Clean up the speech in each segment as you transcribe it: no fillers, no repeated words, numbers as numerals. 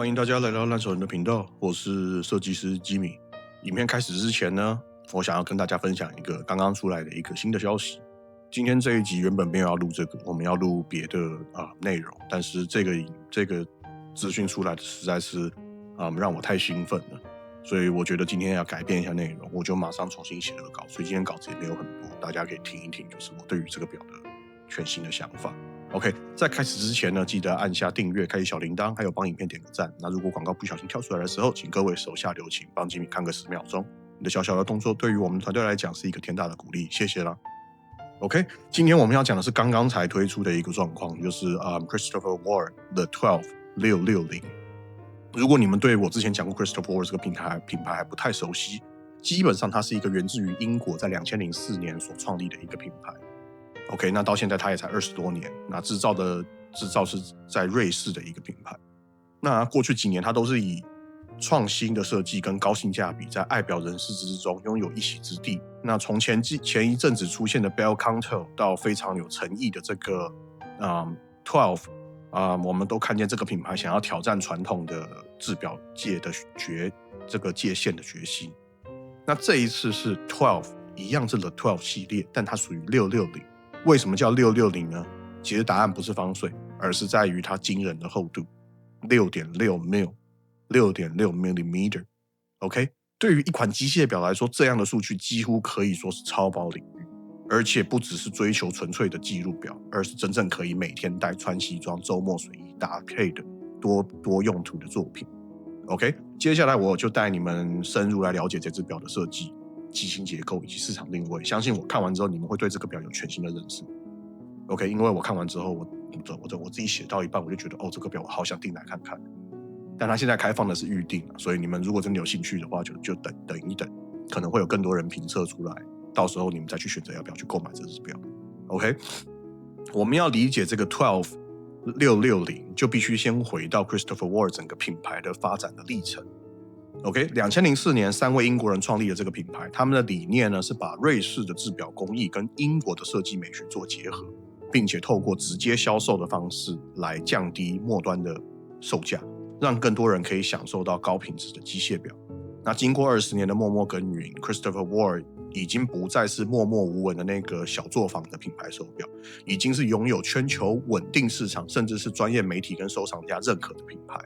欢迎大家来到烂手人的频道，我是设计师吉米。影片开始之前呢，我想要跟大家分享一个刚刚出来的一个新的消息。今天这一集原本没有要录这个，我们要录别的内容，但是这个资讯出来的实在是让我太兴奋了，所以我觉得今天要改变一下内容，我就马上重新写了个稿，所以今天稿子也没有很多，大家可以听一听，就是我对于这个表的全新的想法。OK， 在开始之前呢，记得按下订阅、开启小铃铛，还有帮影片点个赞。那如果广告不小心跳出来的时候，请各位手下留情，帮吉米看个10秒钟。你的小小的动作对于我们团队来讲是一个天大的鼓励，谢谢啦。OK， 今天我们要讲的是刚刚才推出的一个状况，就是Christopher Ward The 12 660。如果你们对我之前讲过 Christopher Ward 这个品牌还不太熟悉，基本上它是一个源自于英国在2004年所创立的一个品牌。OK， 那到现在它也才20多年，那制造是在瑞士的一个品牌。那过去几年它都是以创新的设计跟高性价比，在爱表人士之中拥有一席之地。那从前一阵子出现的 Bel Canto 到非常有诚意的这个12，我们都看见这个品牌想要挑战传统的制表界的这个界限的决心。那这一次是12，一样是 The 12系列，但它属于660。为什么叫660呢？其实答案不是方碎，而是在于它惊人的厚度 6.6 mm6.6 mm。OK， 对于一款机械表来说，这样的数据几乎可以说是超薄领域，而且不只是追求纯粹的记录表，而是真正可以每天带穿西装、周末随意搭配的多用途的作品。OK， 接下来我就带你们深入来了解这只表的设计、机芯结构以及市场定位。相信我看完之后，你们会对这个表有全新的认识。OK， 因为我看完之后，我自己写到一半，我就觉得这个表我好想订来看看。但它现在开放的是预定，所以你们如果真的有兴趣的话，就等一等，可能会有更多人评测出来，到时候你们再去选择要不要去购买这只表。OK， 我们要理解这个12 660，就必须先回到 Christopher Ward 整个品牌的发展的历程。OK， 2004年3位英国人创立了这个品牌，他们的理念呢是把瑞士的制表工艺跟英国的设计美学做结合，并且透过直接销售的方式来降低末端的售价，让更多人可以享受到高品质的机械表。那经过20年的默默耕耘， Christopher Ward 已经不再是默默无闻的那个小作坊的品牌手表，已经是拥有全球稳定市场，甚至是专业媒体跟收藏家认可的品牌。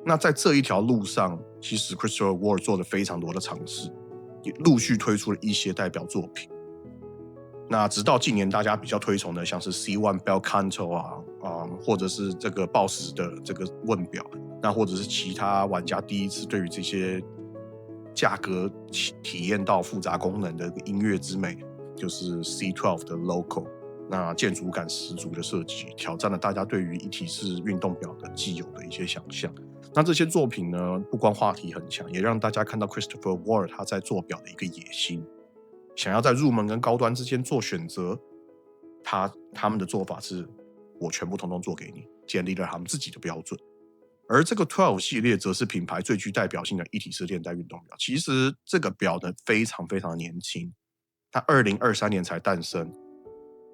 那在这一条路上，其实 Christopher Ward 做了非常多的尝试，也陆续推出了一些代表作品。那直到近年大家比较推崇的，像是 C1 Bel Canto 或者是这个报时的这个问表，那或者是其他玩家第一次对于这些价格体验到复杂功能的音乐之美，就是 C12 的 Loco， 那建筑感十足的设计，挑战了大家对于一体式运动表的既有的一些想象。那这些作品呢，不光话题很强，也让大家看到 Christopher Ward 他在做表的一个野心，想要在入门跟高端之间做选择。他们的做法是，我全部统统做给你，建立了他们自己的标准。而这个12系列则是品牌最具代表性的一体式链带运动表。其实这个表呢非常非常年轻，它2023年才诞生。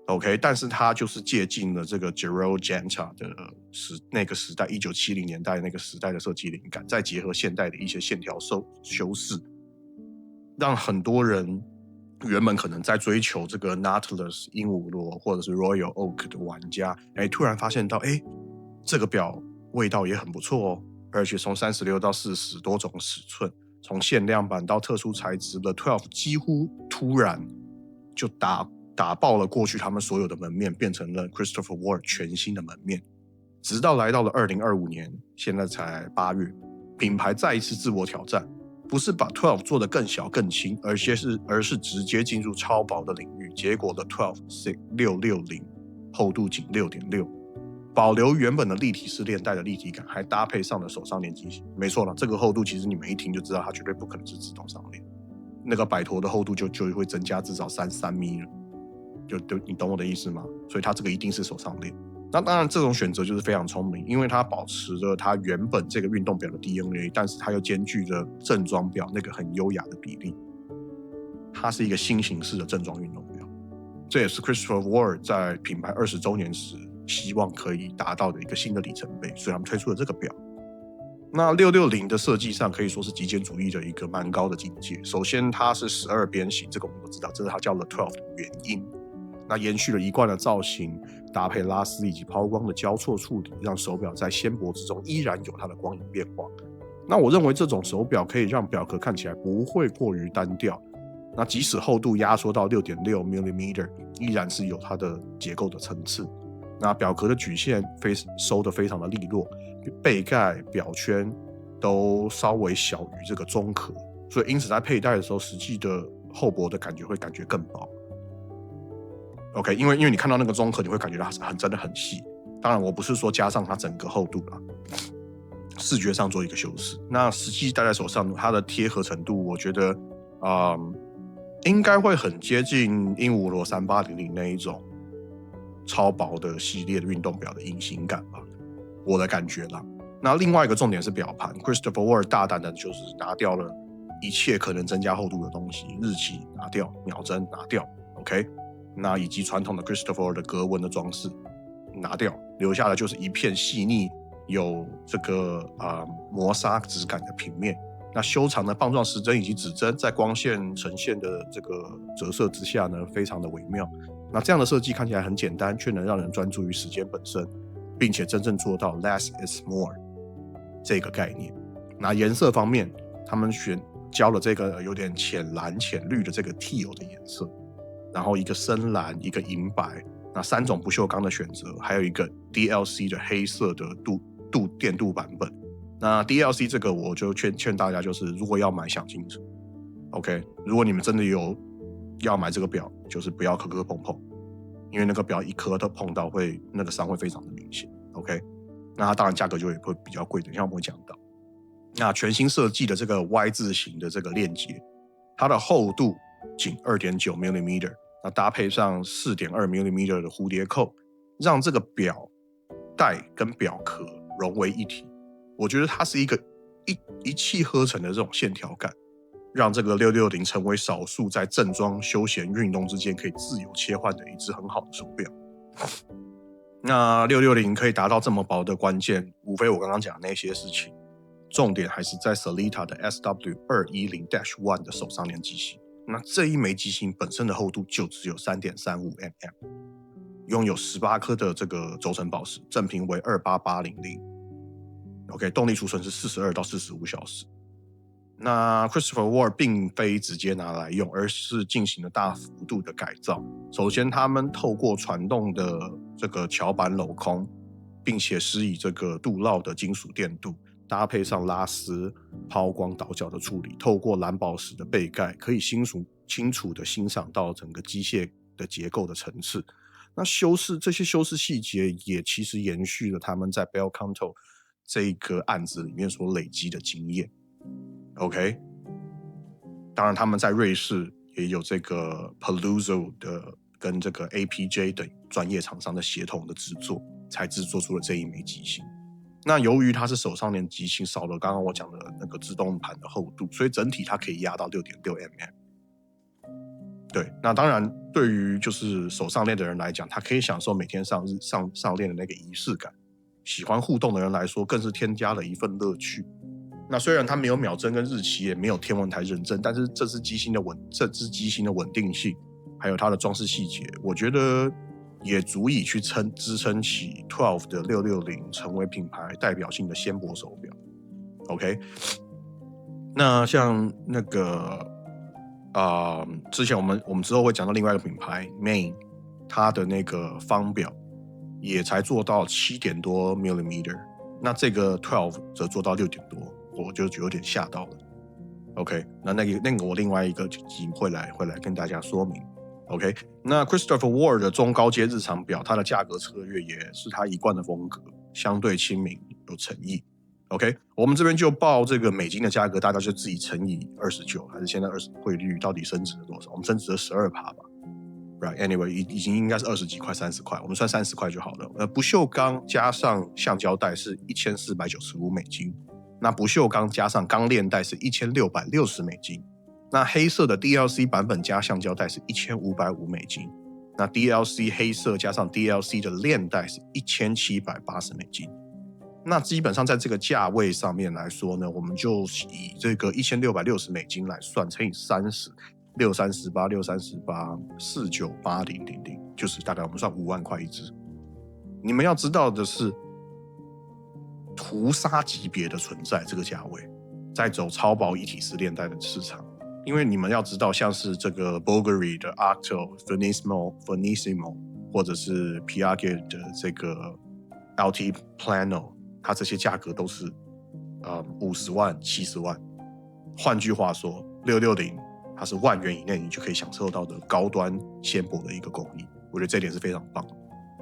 OK， 但是它就是借鉴了这个 Giro Genta 的那个时代，1970年代那个时代的设计灵感，再结合现代的一些线条修饰，让很多人原本可能在追求这个 Nautilus 鹦鹉螺或者是 Royal Oak 的玩家，突然发现到这个表味道也很不错哦，而且从36到40多种尺寸，从限量版到特殊材质的12几乎突然就打爆了过去他们所有的门面，变成了 Christopher Ward 全新的门面。直到来到了2025年，现在才8月，品牌再一次自我挑战，不是把12做得更小更轻，而是直接进入超薄的领域。结果的12 660厚度仅 6.6， 保留原本的立体式链带的立体感，还搭配上了手上链机型。没错了，这个厚度其实你们一听就知道它绝对不可能是自动上链，那个摆陀的厚度就会增加至少3米了，就你懂我的意思吗？所以它这个一定是手上链。那当然这种选择就是非常聪明，因为它保持着它原本这个运动表的 DNA， 但是它又兼具着正装表那个很优雅的比例。它是一个新形式的正装运动表，这也是 Christopher Ward 在品牌20周年时希望可以达到的一个新的里程碑，所以他们推出了这个表。那660的设计上可以说是极简主义的一个蛮高的境界。首先它是12边形，这个我们都知道，这是它叫 The 12的原因。那延续了一贯的造型，搭配拉丝以及抛光的交错处理，让手表在纤薄之中依然有它的光影变化。那我认为这种手表可以让表壳看起来不会过于单调。那即使厚度压缩到 6.6 mm， 依然是有它的结构的层次。那表壳的曲线收得非常的利落，背盖、表圈都稍微小于这个中壳，所以因此在佩戴的时候，实际的厚薄的感觉会感觉更薄。OK， 因为你看到那个中壳，你会感觉它真的很细。当然，我不是说加上它整个厚度啦，视觉上做一个修饰。那实际戴在手上，它的贴合程度，我觉得，应该会很接近鹦鹉螺3800那一种超薄的系列的运动表的隐形感吧，我的感觉啦。那另外一个重点是表盘 ，Christopher Ward 大胆的就是拿掉了一切可能增加厚度的东西，日期拿掉，秒针拿掉 ，OK。那以及传统的 Christopher 的格纹的装饰拿掉，留下的就是一片细腻有这个磨砂质感的平面。那修长的棒状时针以及指针在光线呈现的这个折射之下呢，非常的微妙。那这样的设计看起来很简单，却能让人专注于时间本身，并且真正做到 less is more 这个概念。那颜色方面，他们教了这个有点浅蓝浅绿的这个 teal 的颜色，然后一个深蓝，一个银白，那3种不锈钢的选择，还有一个 DLC 的黑色的电镀版本。那 DLC 这个我就劝大家，就是如果要买想清楚 ，OK， 如果你们真的有要买这个表，就是不要磕磕碰碰，因为那个表一磕都碰到那个伤会非常的明显 ，OK， 那它当然价格就也会比较贵，等一下我们会讲到。那全新设计的这个 Y 字形的这个链接，它的厚度仅 2.9 mm， 那搭配上 4.2 mm 的蝴蝶扣，让这个表带跟表壳融为一体。我觉得它是一个一气呵成的这种线条感，让这个660成为少数在正装、休闲、运动之间可以自由切换的一只很好的手表。那660可以达到这么薄的关键，无非我刚刚讲的那些事情，重点还是在 Sellita 的 SW210-1 的手上链机芯。那这一枚机芯本身的厚度就只有 3.35 mm， 拥有18颗的这个轴承宝石，正频为28800。OK， 动力储存是42到45小时。那 Christopher Ward 并非直接拿来用，而是进行了大幅度的改造。首先，他们透过传动的这个桥板镂空，并且施以这个镀烙的金属电镀，搭配上拉丝、抛光、倒角的处理，透过蓝宝石的背盖，可以清楚的欣赏到整个机械的结构的层次。那这些修饰细节也其实延续了他们在 Bel Canto 这个案子里面所累积的经验。OK， 当然他们在瑞士也有这个 Paluzzo 的跟这个 APJ 等专业厂商的协同的制作，才制作出了这一枚机芯。那由于它是手上链机芯，少了刚刚我讲的那个自动盘的厚度，所以整体它可以压到 6.6 mm。对，那当然对于就是手上链的人来讲，他可以享受每天上链的那个仪式感。喜欢互动的人来说，更是添加了一份乐趣。那虽然它没有秒针跟日期，也没有天文台认证，但是这支机芯的稳定性，还有它的装饰细节，我觉得也足以去支撑起 12 的660成为品牌代表性的纤薄手表。OK， 那像那个之前我们之后会讲到另外一个品牌 Main， 它的那个方表也才做到7点多 mm， 那这个12则做到6点多，我就有点吓到了。OK， 那个我另外一个集会来跟大家说明。OK， 那 Christopher Ward 的中高阶日常表，它的价格策略也是它一贯的风格，相对亲民有诚意。OK， 我们这边就报这个美金的价格，大家就自己乘以29，还是现在汇率到底升值了多少？我们升值了12%吧。Right, anyway， 已经应该是20几块、30块，我们算30块就好了。不锈钢加上橡胶带是1495美金，那不锈钢加上钢链带是1660美金。那黑色的 DLC 版本加橡胶带是1550美金，那 DLC 黑色加上 DLC 的链带是1780美金。那基本上在这个价位上面来说呢，我们就以这个$1660来算，乘以30，638，638，49800，就是大概我们算5万块一只。你们要知道的是，屠杀级别的存在，这个价位在走超薄一体式链带的市场。因为你们要知道，像是这个 Bulgari 的 Octo、Finissimo， 或者是 Piaget 的这个 Altiplano， 它这些价格都是50万、70万。换句话说，660它是10000元以内你就可以享受到的高端纤薄的一个工艺，我觉得这点是非常棒的。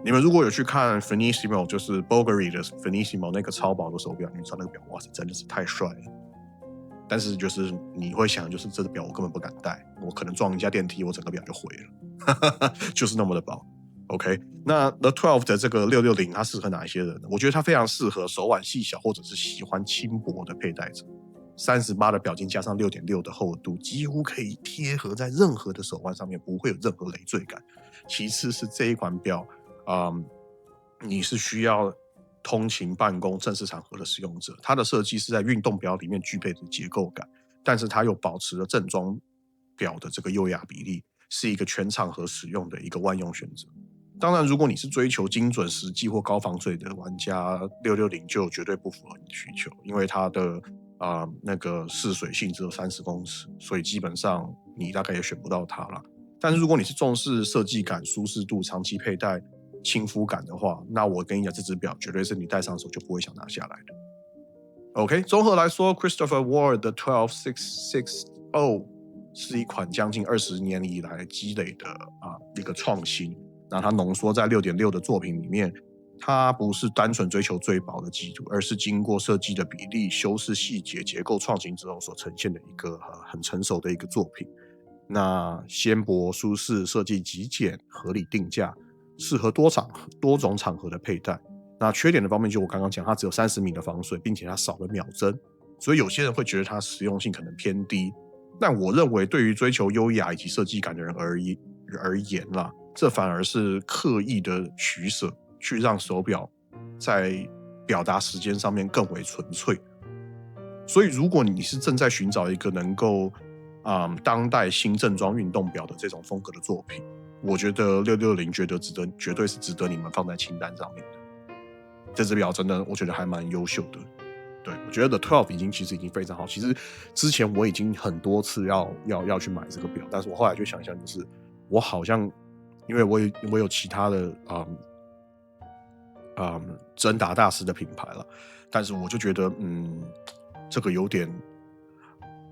你们如果有去看 Finissimo， 就是 Bulgari 的 Finissimo 那个超薄的手表，你们知道那个表，哇塞，真的是太帅了。但是就是你会想，就是这个表我根本不敢戴，我可能撞一下电梯，我整个表就毁了，就是那么的薄。OK， 那 The 12的这个660它适合哪一些人呢？我觉得它非常适合手腕细小或者是喜欢轻薄的佩戴者。38的表径加上 6.6 的厚度，几乎可以贴合在任何的手腕上面，不会有任何累赘感。其次是这一款表，你是需要通勤办公正式场合的使用者，它的设计是在运动表里面具备的结构感，但是它又保持了正装表的这个优雅比例，是一个全场合使用的一个万用选择。当然如果你是追求精准实际或高防水的玩家，660就绝对不符合你的需求，因为它的那个试水性只有30公尺，所以基本上你大概也选不到它了。但是如果你是重视设计感、舒适度、长期佩戴亲肤感的话，那我跟你讲，这只表绝对是你戴上手就不会想拿下来的。OK， 综合来说 ，Christopher Ward 的12660是一款将近20年以来积累的一个创新。那它浓缩在 6.6 的作品里面，它不是单纯追求最薄的基础，而是经过设计的比例、修饰细节、结构创新之后所呈现的一个很成熟的一个作品。那纤薄、舒适、设计极简、合理定价，适合多种场合的佩戴。那缺点的方面，就我刚刚讲，它只有30米的防水，并且它少了秒针，所以有些人会觉得它实用性可能偏低。但我认为，对于追求优雅以及设计感的人而言啦，这反而是刻意的取舍，去让手表在表达时间上面更为纯粹。所以，如果你是正在寻找一个能够当代新正装运动表的这种风格的作品，我觉得660绝对是值得你们放在清单上面的。这只表真的我觉得还蛮优秀的。对，我觉得 The 12其实已经非常好。其实之前我已经很多次要去买这个表，但是我后来就想一想，就是我好像因为我有其他的真达大师的品牌了，但是我就觉得这个有点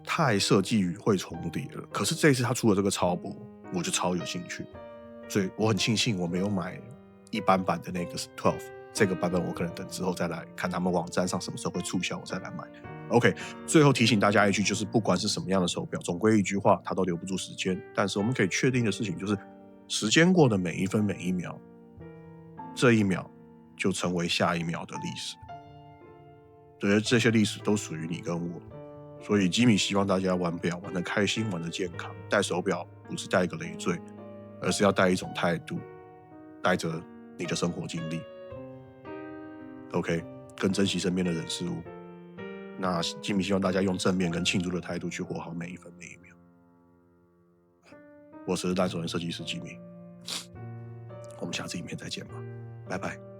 太设计语汇重叠了。可是这一次他出了这个超薄，我就超有兴趣，所以我很庆幸我没有买一般版的那个12。这个版本我可能等之后再来看他们网站上什么时候会促销，我再来买。OK， 最后提醒大家一句，就是不管是什么样的手表，总归一句话，它都留不住时间。但是我们可以确定的事情就是，时间过的每一分每一秒，这一秒就成为下一秒的历史。对，这些历史都属于你跟我。所以吉米希望大家玩表玩得开心，玩得健康。戴手表不是戴一个累赘，而是要带一种态度，带着你的生活经历。OK， 更珍惜身边的人事物。那吉米希望大家用正面跟庆祝的态度去活好每一分每一秒。我是烂手人设计师吉米，我们下次影片再见吧，拜拜。